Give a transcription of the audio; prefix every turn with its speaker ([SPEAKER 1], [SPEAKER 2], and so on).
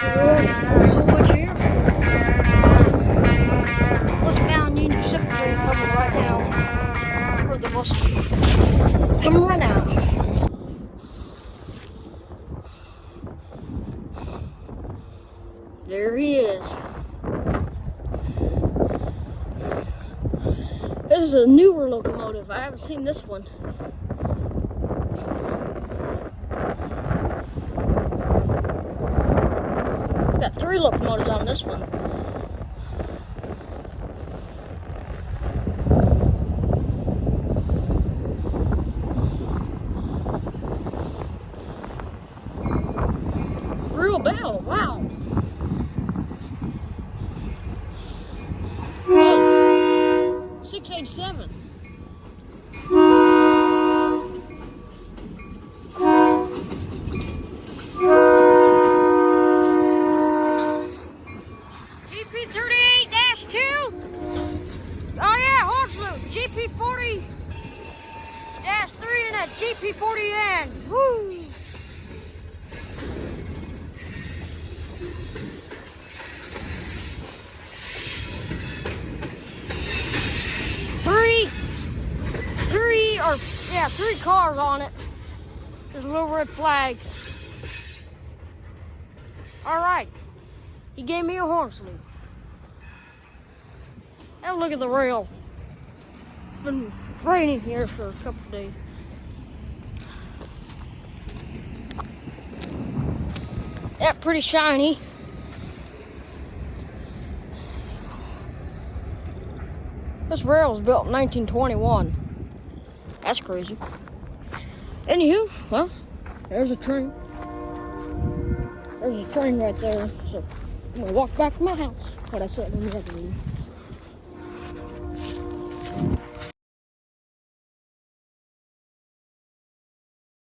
[SPEAKER 1] So much air. Westbound Union Pacific train coming right now. Or the bus coming right now. There he is. This is a newer locomotive. I haven't seen this one. Got 3 locomotives on this one. Real bell, wow. 687. GP38-2. Oh yeah, horse loop. GP40-3 and that GP40N. Woo! Three cars on it. There's a little red flag. All right. He gave me a horse loop. Have a look at the rail. It's been raining here for a couple of days. Yeah, pretty shiny. This rail was built in 1921. That's crazy. Anywho, well, there's a train. There's a train right there. So I'm gonna walk back to my house. What I said in the other room.